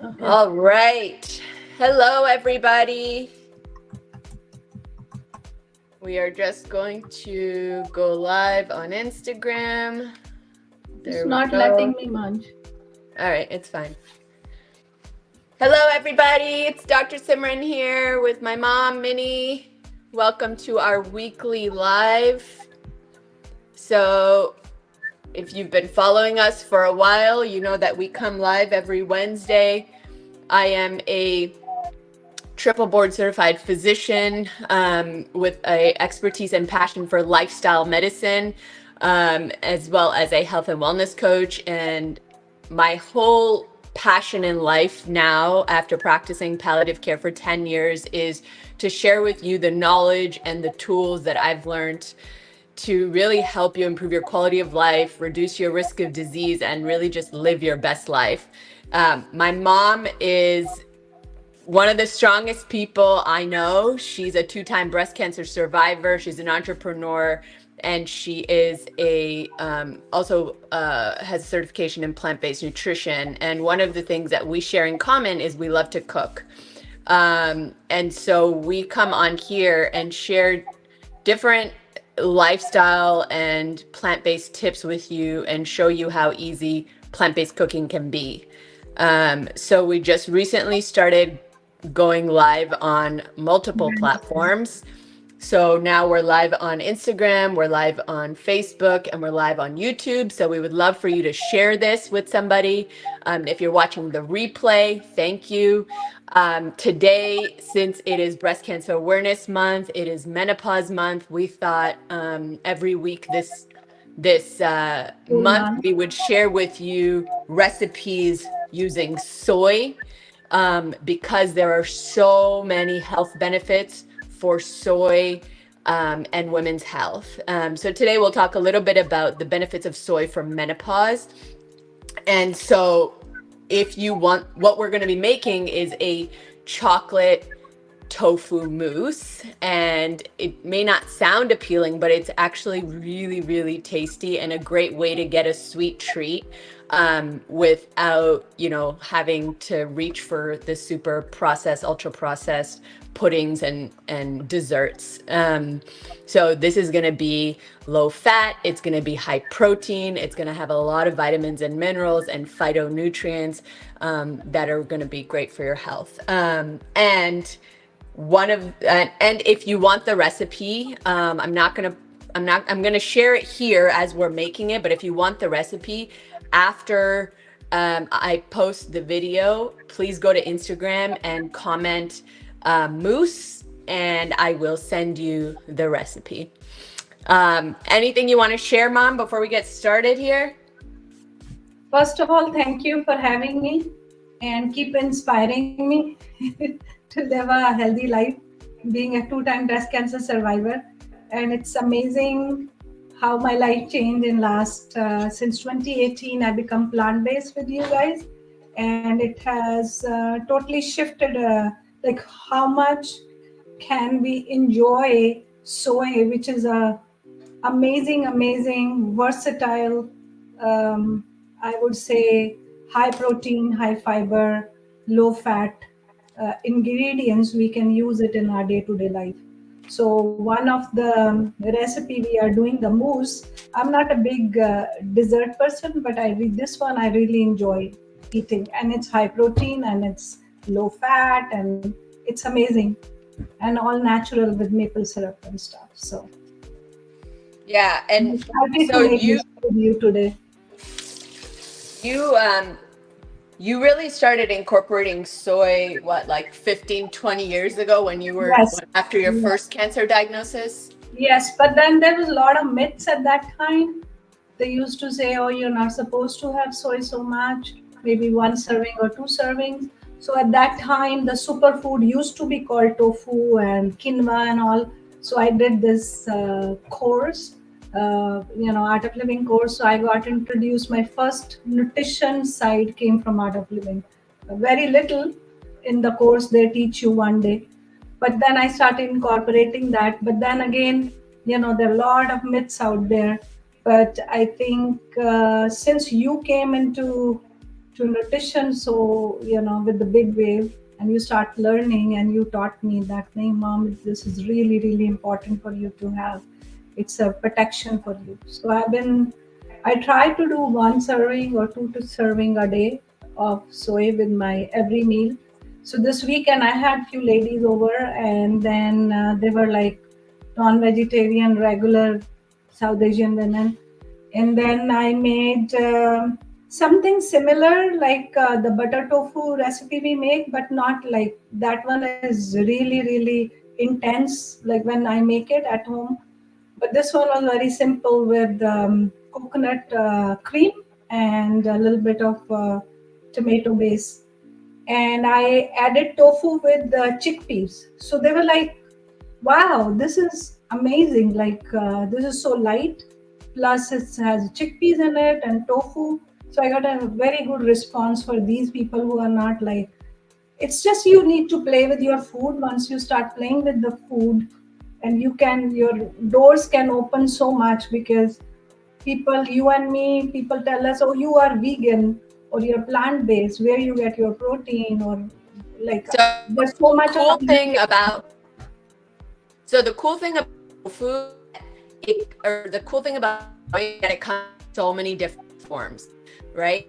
Okay. All right. Hello, everybody. We are just going to go live on Instagram. It's There we not letting go. me munch. All right, it's fine. Hello, everybody. It's Dr. Simran here with my mom, Minnie. Welcome to our weekly live. So, if you've been following us for a while, you know that we come live every Wednesday. I am a triple board certified physician with a expertise and passion for lifestyle medicine, as well as a health and wellness coach. And my whole passion in life now, after practicing palliative care for 10 years, is to share with you the knowledge and the tools that I've learned to really help you improve your quality of life, reduce your risk of disease, and really just live your best life. My mom is one of the strongest people I know. She's a 2-time breast cancer survivor. She's an entrepreneur, and she is a also has certification in plant-based nutrition. And one of the things that we share in common is we love to cook. And so we come on here and share different lifestyle and plant-based tips with you and show you how easy plant-based cooking can be. So we just recently started going live on multiple platforms. So now we're live on Instagram, we're live on Facebook, and we're live on YouTube. So we would love for you to share this with somebody. If you're watching the replay, thank you. Today, since it is Breast Cancer Awareness Month, it is Menopause Month, we thought every week this Full month month. we would share with you recipes using soy, because there are so many health benefits for soy and women's health. So today we'll talk a little bit about the benefits of soy for menopause. And so if you want, what we're going to be making is a chocolate tofu mousse, and it may not sound appealing, but it's actually really, really tasty and a great way to get a sweet treat without, having to reach for the super processed, ultra processed puddings and desserts. So this is going to be low fat, it's going to be high protein, it's going to have a lot of vitamins and minerals and phytonutrients that are going to be great for your health. And if you want the recipe, I'm going to share it here as we're making it, but if you want the recipe after I post the video, please go to Instagram and comment mousse, and I will send you the recipe. Anything you want to share, Mom, before we get started here? First of all, thank you for having me and keep inspiring me to live a healthy life, being a 2-time breast cancer survivor. And it's amazing how my life changed in last, since 2018, I become plant-based with you guys. And it has totally shifted, like how much can we enjoy soy, which is a amazing, versatile, I would say high protein, high fiber, low fat ingredients. We can use it in our day-to-day life. So one of the recipe we are doing the mousse. I'm not a big dessert person, but this one I really enjoy eating, and it's high protein and it's low fat and it's amazing, and all natural with maple syrup and stuff. So Yeah, I'm and excited to so make this with you today. you you really started incorporating soy, what, like 15, 20 years ago when you were Yes. after your Yeah. first cancer diagnosis? Yes, but then there was a lot of myths at that time. They used to say, "Oh, you're not supposed to have soy so much, maybe one serving or two servings." So at that time, the superfood used to be called tofu and quinoa and all. So I did this course, Art of Living course. So I got introduced. My first nutrition side came from Art of Living. Very little in the course they teach you one day, but then I started incorporating that. But then again, there are a lot of myths out there. But I think since you came into to nutrition. So, with the big wave, and you start learning, and you taught me that thing, Mom, this is really, really important for you to have. It's a protection for you. So I try to do one serving or two to serving a day of soy with my every meal. So this weekend I had few ladies over, and then they were like non-vegetarian, regular South Asian women. And then I made something similar like the butter tofu recipe we make, but not like that one is really, really intense, like when I make it at home. But this one was very simple with coconut cream and a little bit of tomato base. And I added tofu with chickpeas. So they were like, wow, this is amazing. Like, this is so light. Plus, it has chickpeas in it and tofu. So I got a very good response for these people who are not like, it's just you need to play with your food. Once you start playing with the food, and your doors can open so much, because people, you and me, people tell us, oh, you are vegan or you're plant based, where you get your protein, or like So there's so much of cool thing about the cool thing about food, the cool thing about soy, that it comes in so many different forms, right?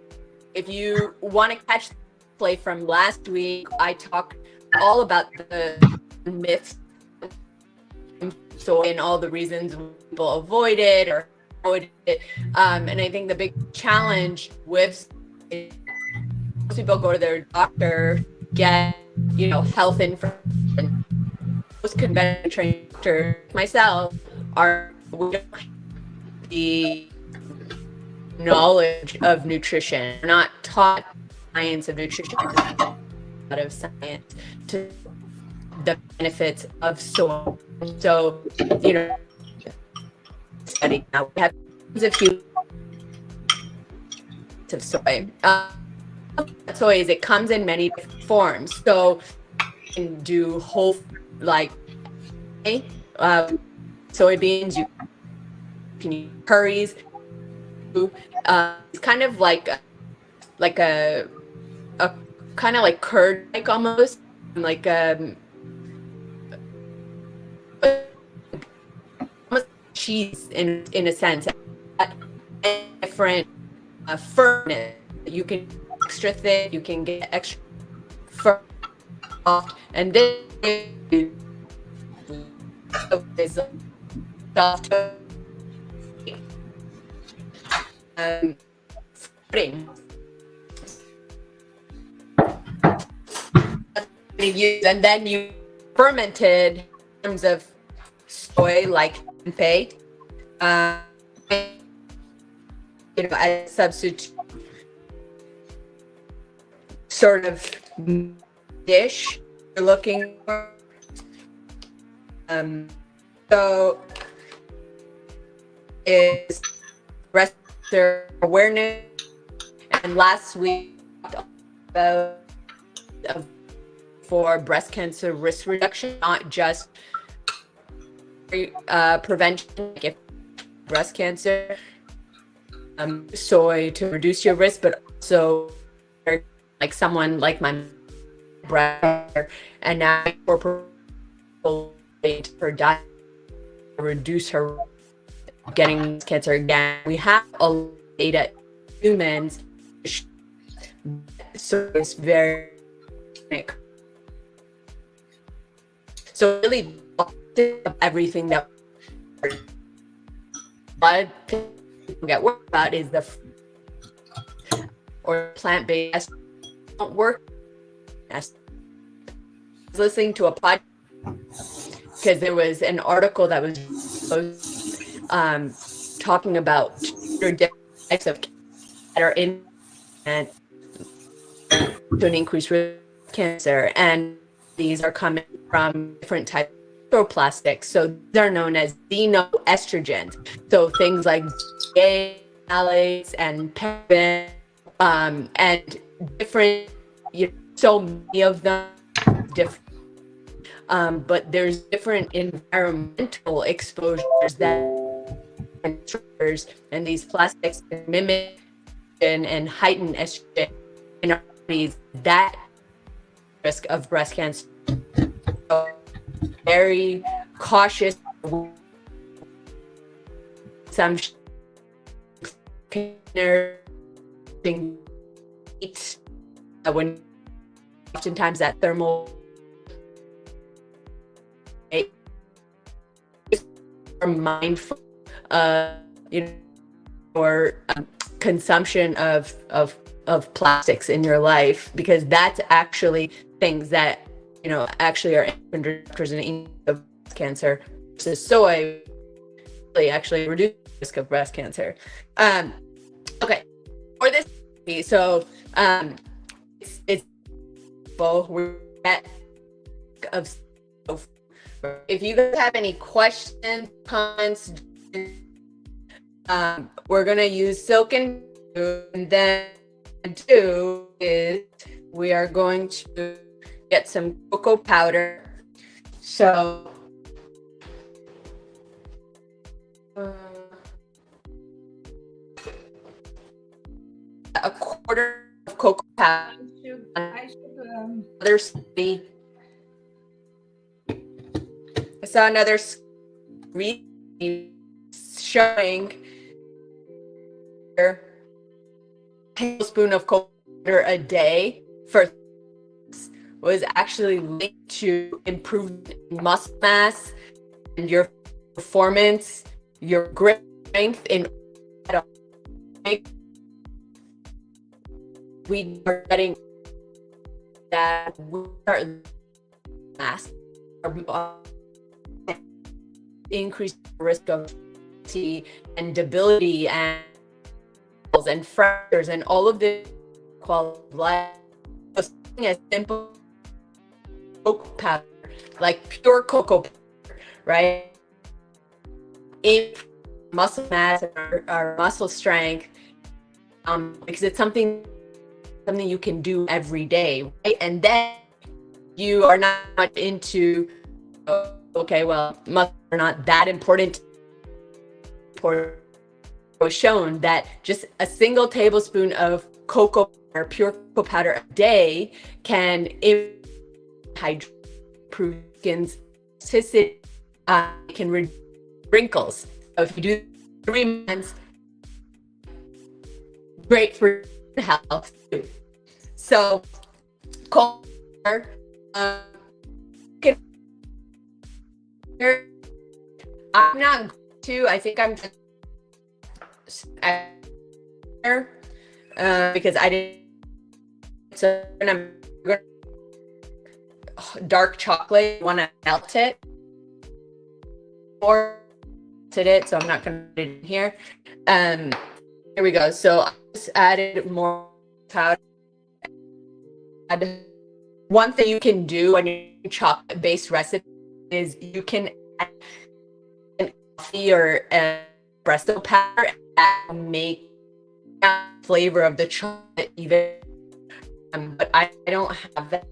If you want to catch the play from last week, I talked all about the myths of soy and all the reasons people avoid it or avoid it. And I think the big challenge with is most people go to their doctor, get health information. Most conventional trained doctors, myself, we don't have the knowledge of nutrition. We're not taught science of nutrition, a lot of science to the benefits of soy. So, study now. We have tons of huge of soy. Soy it comes in many different forms. So you can do whole, like soybeans. You can use curries. It's kind of like a kind of like curd, like almost like almost cheese in a sense. Different firmness. You can get extra thick. You can get extra firm, and this is soft. Pudding. And then you fermented in terms of soy, like tempeh, as a substitute sort of dish you're looking for. So is breast cancer awareness, and last week we talked about for breast cancer risk reduction, not just prevention, like if breast cancer, soy to reduce your risk, but also like someone like my brother, and now incorporate her diet to reduce her getting cancer again. We have a lot of data in humans, so it's very so really everything that blood people get worried about is the or plant-based don't work. I was listening to a podcast because there was an article that was talking about different types of that are in and to an increased risk of cancer, and these are coming from different types of microplastics. So they're known as xenoestrogens. So things like phthalates and parabens, and different, so many of them different. But there's different environmental exposures that and these plastics can mimic and heighten estrogen in our bodies, that risk of breast cancer. So very cautious. Some when oftentimes that thermal are mindful or consumption of plastics in your life, because that's actually things that actually are disruptors in of breast cancer, versus soy really actually reduce the risk of breast cancer. Okay, for this, so it's we're at of. If you guys have any questions, comments, we're gonna use silk and then do is we are going to get some cocoa powder. So a quarter of cocoa powder. I saw another showing a tablespoon of cocoa powder a day for was actually linked to improved muscle mass and your performance, your grip strength in we are getting that we start mass increase the risk of and debility and fractures and all of the quality of life. Something as simple cocoa powder, like pure cocoa powder, right? In muscle mass and our muscle strength, because it's something you can do every day, right? And then you are not much into, okay, well, muscles are not that important. It was shown that just a single tablespoon of cocoa or pure cocoa powder a day can improve skin's elasticity, can reduce wrinkles. So if you do 3 months, great for health too. So cocoa powder, I'm not to. I think I'm just because I didn't. So I'm going dark chocolate. Want to melt it or it? So I'm not going to put it in here. Here we go. So I just added more powder. One thing you can do when you're chocolate-based recipe is you can add coffee or espresso powder and make flavor of the chocolate even. But I don't have that,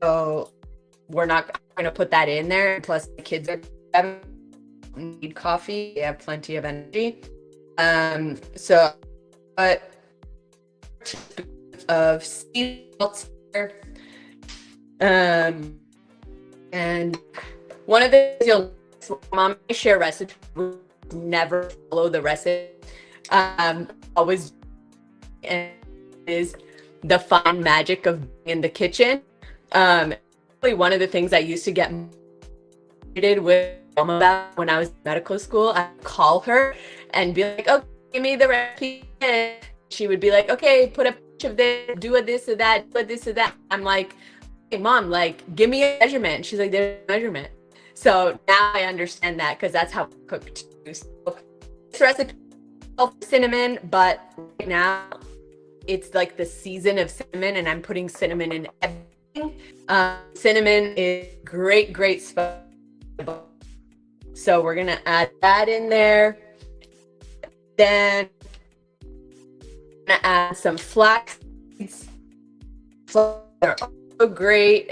so we're not going to put that in there. Plus, the kids need coffee; they have plenty of energy. So, but of sea salt here. And one of the things you'll mom share recipe, never follow the recipe. Always is the fine magic of being in the kitchen. One of the things I used to get with mom about when I was in medical school, I'd call her and be like, "Oh, give me the recipe." She would be like, "Okay, put a bunch of this, do a this or that, do a this or that." I'm like, "Hey, mom, like, give me a measurement." And she's like, "There's a measurement." So now I understand that because that's how I cook too. So this recipe is cinnamon, but right now it's like the season of cinnamon, and I'm putting cinnamon in everything. Cinnamon is great spice. So we're gonna add that in there. Then I'm gonna add some flax seeds. They're also great.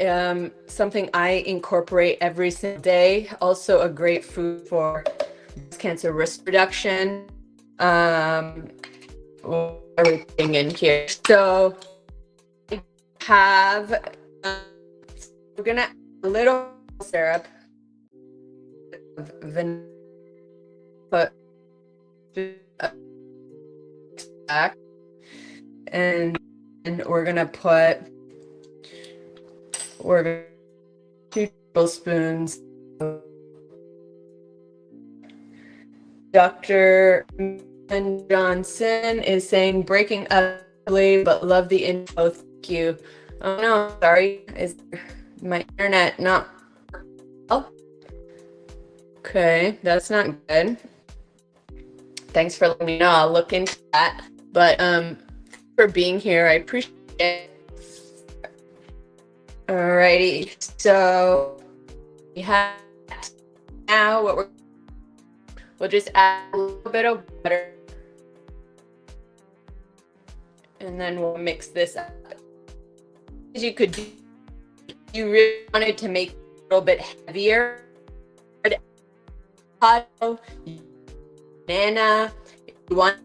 Something I incorporate every single day. Also a great food for breast cancer risk reduction. Everything in here. So have, we're gonna add a little syrup, vanilla, put back, and we're gonna put 2 tablespoons. Dr. Johnson is saying breaking up, but love the info. Thank you. Oh no, sorry. Is my internet not? Oh, okay, that's not good. Thanks for letting me know. I'll look into that. But for being here, I appreciate it. Alrighty, so we have now what we'll just add a little bit of butter, and then we'll mix this up. As you could do, you really wanted to make it a little bit heavier. Avocado, banana, if you want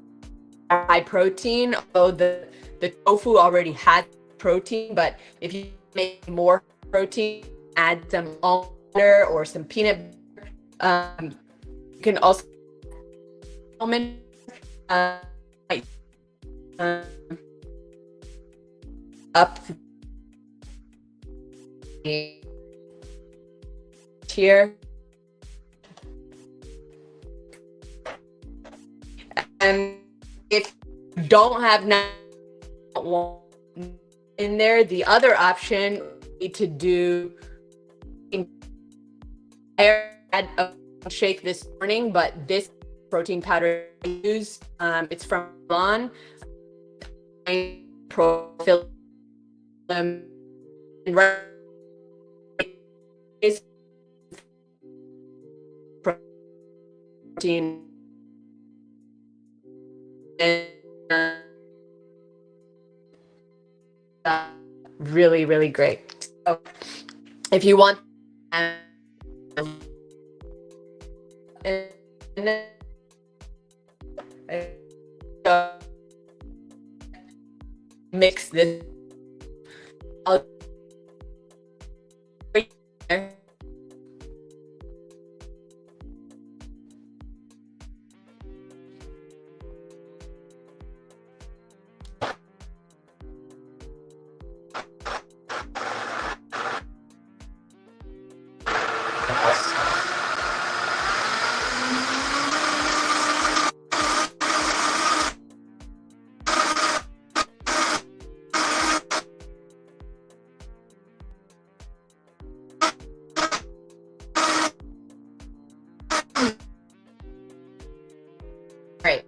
high protein, although the tofu already had protein, but if you make more protein, add some almond butter or some peanut butter. You can also almond up here. And if you don't have in there, the other option would be to do, I had a shake this morning, but this protein powder I use, it's from Milan. Protein really, really great. So if you want, and then mix this out. Right.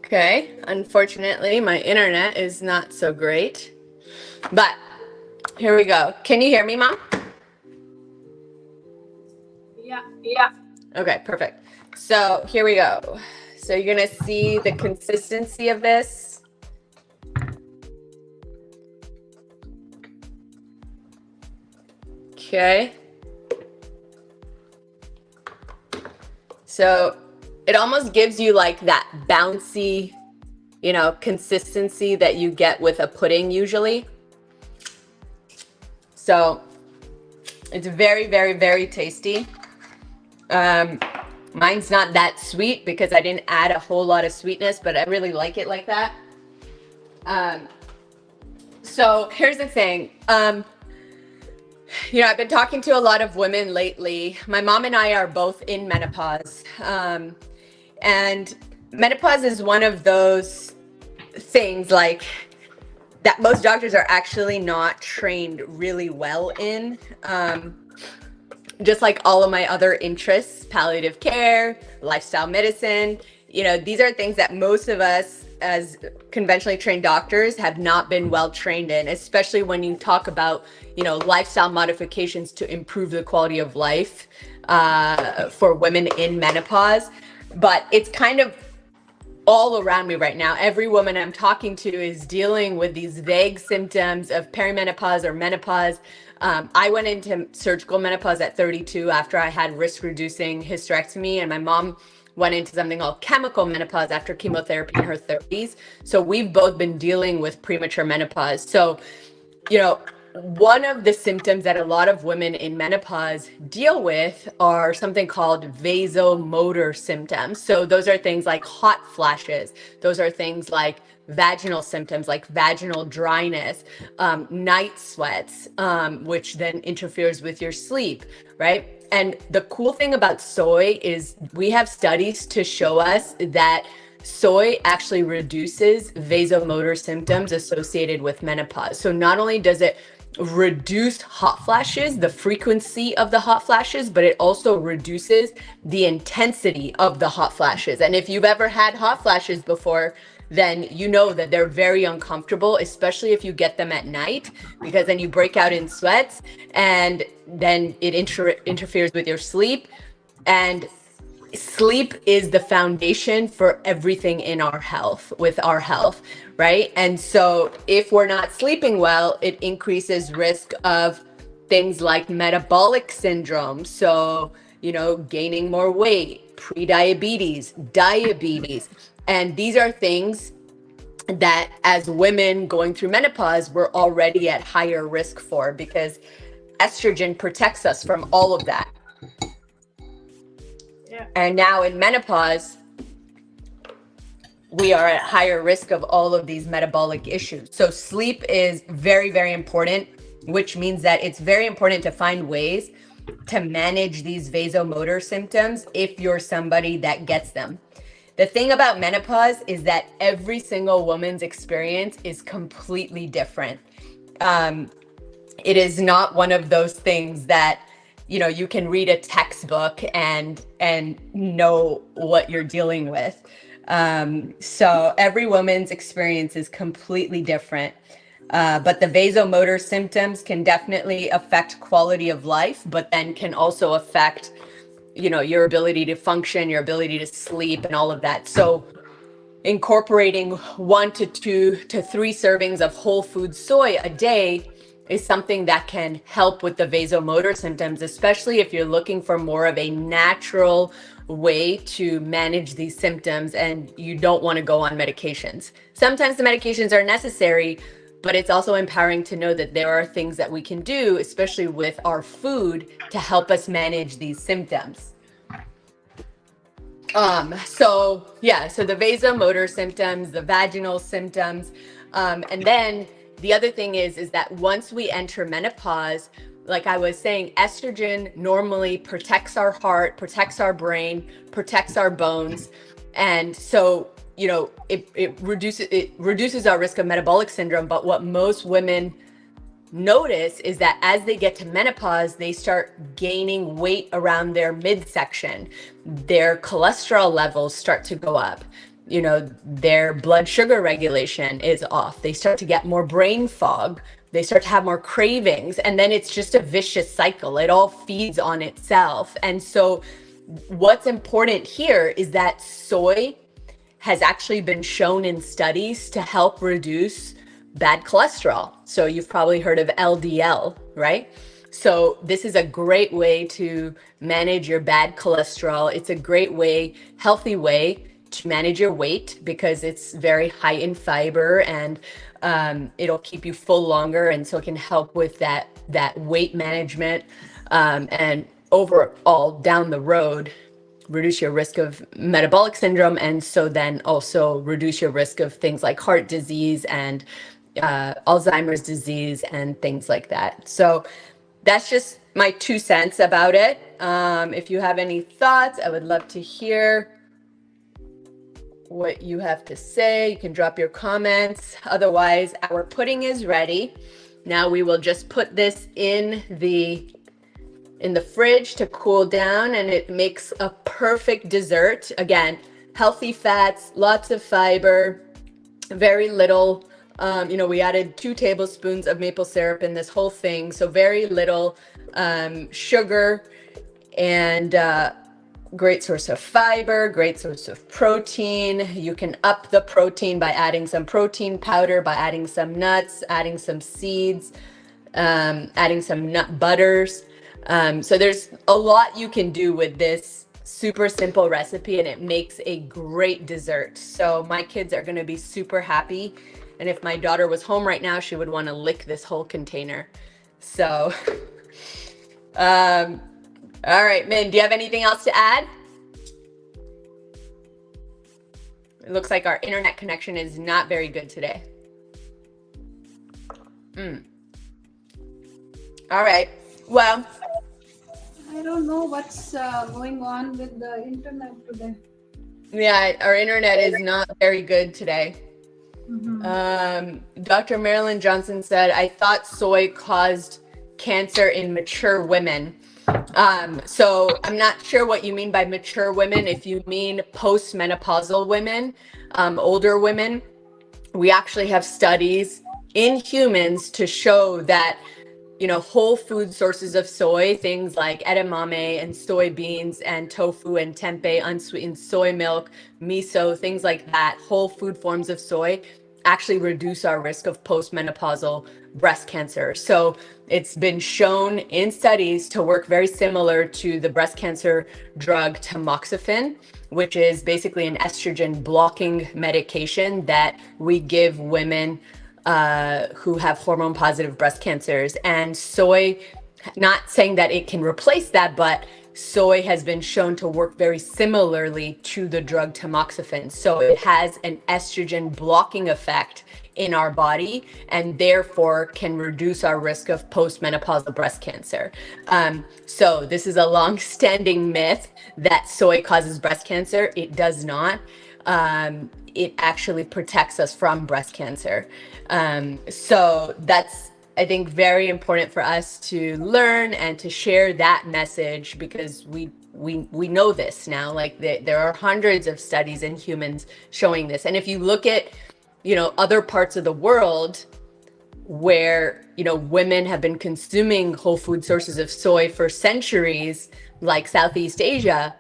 Okay, unfortunately, my internet is not so great, but here we go. Can you hear me, Mom? Yeah. Okay, perfect. So here we go. So you're gonna see the consistency of this. Okay. So it almost gives you like that bouncy, consistency that you get with a pudding usually. So it's very, very, very tasty. Mine's not that sweet because I didn't add a whole lot of sweetness, but I really like it like that. So here's the thing. I've been talking to a lot of women lately. My mom and I are both in menopause. And menopause is one of those things like that most doctors are actually not trained really well in. Just like all of my other interests, palliative care, lifestyle medicine, these are things that most of us as conventionally trained doctors have not been well trained in, especially when you talk about, lifestyle modifications to improve the quality of life for women in menopause. But it's kind of all around me right now. Every woman I'm talking to is dealing with these vague symptoms of perimenopause or menopause. I went into surgical menopause at 32 after I had risk-reducing hysterectomy, and my mom went into something called chemical menopause after chemotherapy in her 30s. So we've both been dealing with premature menopause. So, one of the symptoms that a lot of women in menopause deal with are something called vasomotor symptoms. So those are things like hot flashes. Those are things like vaginal symptoms like vaginal dryness, night sweats, which then interferes with your sleep, right? And the cool thing about soy is we have studies to show us that soy actually reduces vasomotor symptoms associated with menopause. So not only does it reduce hot flashes, the frequency of the hot flashes, but it also reduces the intensity of the hot flashes. And if you've ever had hot flashes before, then you know that they're very uncomfortable, especially if you get them at night, because then you break out in sweats and then it interferes with your sleep. And sleep is the foundation for everything in our health, right? And so if we're not sleeping well, it increases risk of things like metabolic syndrome. So, gaining more weight, prediabetes, diabetes. And these are things that as women going through menopause, we're already at higher risk for, because estrogen protects us from all of that. And now in menopause, we are at higher risk of all of these metabolic issues. So sleep is very, very important, which means that it's very important to find ways to manage these vasomotor symptoms if you're somebody that gets them. The thing about menopause is that every single woman's experience is completely different. It is not one of those things that you can read a textbook and know what you're dealing with. So every woman's experience is completely different. But the vasomotor symptoms can definitely affect quality of life, but then can also affect, your ability to function, your ability to sleep, and all of that. So incorporating 1 to 2 to 3 servings of whole food soy a day is something that can help with the vasomotor symptoms, especially if you're looking for more of a natural way to manage these symptoms and you don't want to go on medications. Sometimes the medications are necessary, but it's also empowering to know that there are things that we can do, especially with our food, to help us manage these symptoms. So the vasomotor symptoms, the vaginal symptoms, and then the other thing is that once we enter menopause, like I was saying, estrogen normally protects our heart, protects our brain, protects our bones. And so, it reduces our risk of metabolic syndrome. But what most women notice is that as they get to menopause, they start gaining weight around their midsection. Their cholesterol levels start to go up. Their blood sugar regulation is off. They start to get more brain fog. They start to have more cravings. And then it's just a vicious cycle. It all feeds on itself. And so what's important here is that soy has actually been shown in studies to help reduce bad cholesterol. So you've probably heard of LDL, right? So this is a great way to manage your bad cholesterol. It's a great way, healthy way to manage your weight, because it's very high in fiber and it'll keep you full longer. And so it can help with that weight management and overall down the road, reduce your risk of metabolic syndrome. And so then also reduce your risk of things like heart disease and Alzheimer's disease and things like that. So that's just my 2 cents about it. If you have any thoughts, I would love to hear. what you have to say. You can drop your comments. Otherwise, our pudding is ready. Now we will just put this in the fridge to cool down, and it makes a perfect dessert. Again, healthy fats, lots of fiber, very little. We added 2 tablespoons of maple syrup in this whole thing, so very little sugar, and great source of fiber, great source of protein. You can up the protein by adding some protein powder, by adding some nuts, adding some seeds, adding some nut butters. So there's a lot you can do with this super simple recipe, and it makes a great dessert. So my kids are going to be super happy. And if my daughter was home right now, she would want to lick this whole container. So, all right, Min, do you have anything else to add? It looks like our internet connection is not very good today. All right. Well, I don't know what's going on with the internet today. Yeah, our internet is not very good today. Mm-hmm. Dr. Marilyn Johnson said, I thought soy caused cancer in mature women. So I'm not sure what you mean by mature women. If you mean postmenopausal women, older women, we actually have studies in humans to show that, whole food sources of soy, things like edamame and soybeans and tofu and tempeh, unsweetened soy milk, miso, things like that, whole food forms of soy actually reduce our risk of postmenopausal breast cancer. So it's been shown in studies to work very similar to the breast cancer drug tamoxifen, which is basically an estrogen blocking medication that we give women who have hormone positive breast cancers. And soy, not saying that it can replace that, but soy has been shown to work very similarly to the drug tamoxifen. So it has an estrogen blocking effect in our body, and therefore can reduce our risk of postmenopausal breast cancer. So this is a long-standing myth that soy causes breast cancer. It does not. It actually protects us from breast cancer. So that's, I think, very important for us to learn and to share that message, because we know this now. Like there are hundreds of studies in humans showing this. And if you look at, other parts of the world where, women have been consuming whole food sources of soy for centuries, like Southeast Asia,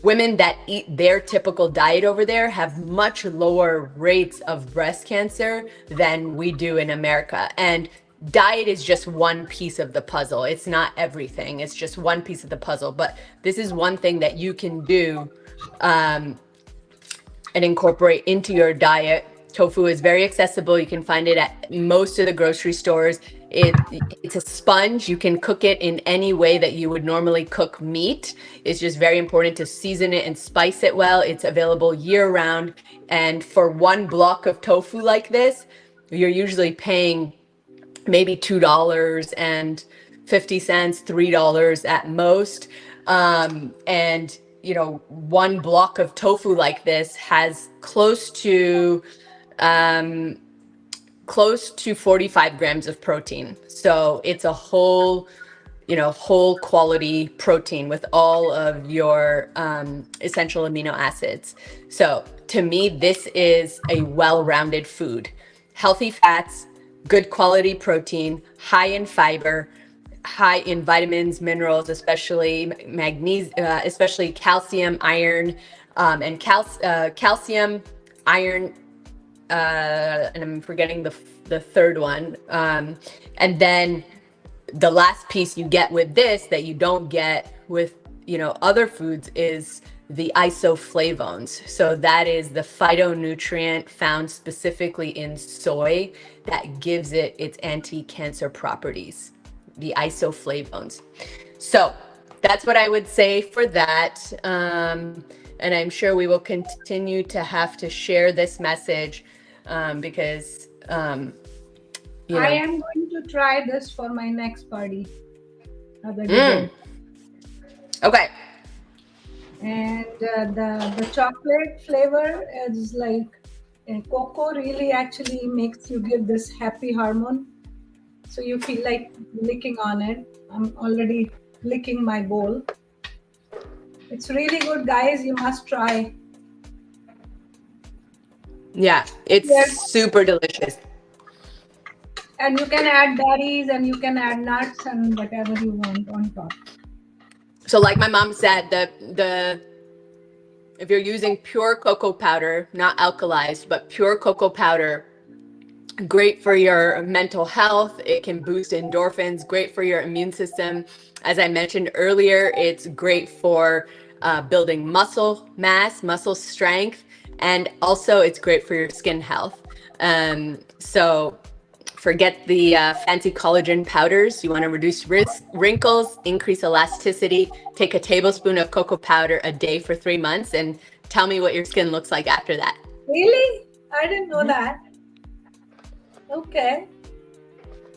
women that eat their typical diet over there have much lower rates of breast cancer than we do in America. And diet is just one piece of the puzzle. It's not everything. It's just one piece of the puzzle. But this is one thing that you can do and incorporate into your diet. Tofu is very accessible. You can find it at most of the grocery stores. It's a sponge. You can cook it in any way that you would normally cook meat. It's just very important to season it and spice it well. It's available year round. And for one block of tofu like this, you're usually paying maybe $2.50, $3 at most. And one block of tofu like this has close to 45 grams of protein. So it's a whole quality protein with all of your essential amino acids. So to me, this is a well-rounded food. Healthy fats, good quality protein, high in fiber, high in vitamins, minerals, especially magnesium, especially calcium, iron, and calcium, iron, and I'm forgetting the third one. And then the last piece you get with this that you don't get with, other foods is the isoflavones. So that is the phytonutrient found specifically in soy that gives it its anti-cancer properties, the isoflavones. So that's what I would say for that. And I'm sure we will continue to have to share this message because, I am going to try this for my next party. Okay. And the chocolate flavor is like cocoa really actually makes you give this happy hormone. So you feel like licking on it. I'm already licking my bowl. It's really good, guys. You must try. Yeah, it's Yes. super delicious. And you can add berries and you can add nuts and whatever you want on top. So like my mom said, the if you're using pure cocoa powder, not alkalized, but pure cocoa powder, great for your mental health. It can boost endorphins, great for your immune system. As I mentioned earlier, it's great for building muscle mass, muscle strength, and also it's great for your skin health. So forget the fancy collagen powders. You want to reduce wrinkles, increase elasticity. Take a tablespoon of cocoa powder a day for 3 months and tell me what your skin looks like after that. Really? I didn't know that. Okay.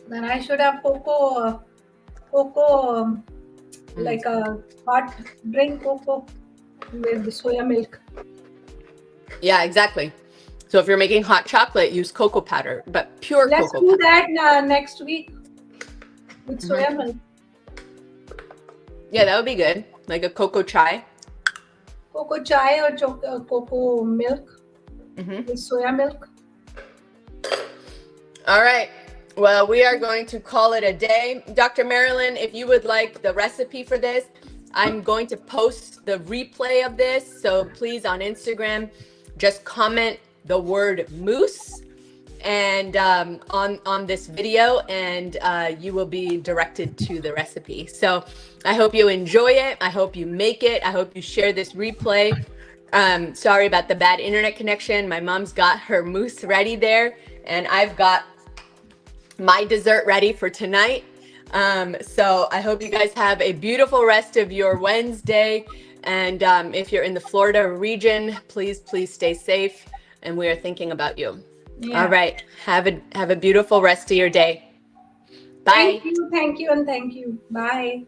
Then I should have cocoa, like a hot drink cocoa with the soya milk. Yeah, exactly. So if you're making hot chocolate, use cocoa powder, but pure Let's cocoa do powder. that next week with soya milk. Yeah, that would be good. Like a cocoa chai. Cocoa chai or cocoa milk with soya milk. All right. Well, we are going to call it a day. Dr. Marilyn, if you would like the recipe for this, I'm going to post the replay of this. So please on Instagram, just comment the word mousse and on this video, and you will be directed to the recipe. So I hope you enjoy it. I hope you make it. I hope you share this replay. Sorry about the bad internet connection. My mom's got her mousse ready there, and I've got my dessert ready for tonight. So I hope you guys have a beautiful rest of your Wednesday. And if you're in the Florida region, please stay safe. And we are thinking about you. Yeah. All right. Have a beautiful rest of your day. Bye. Thank you, and thank you. Bye.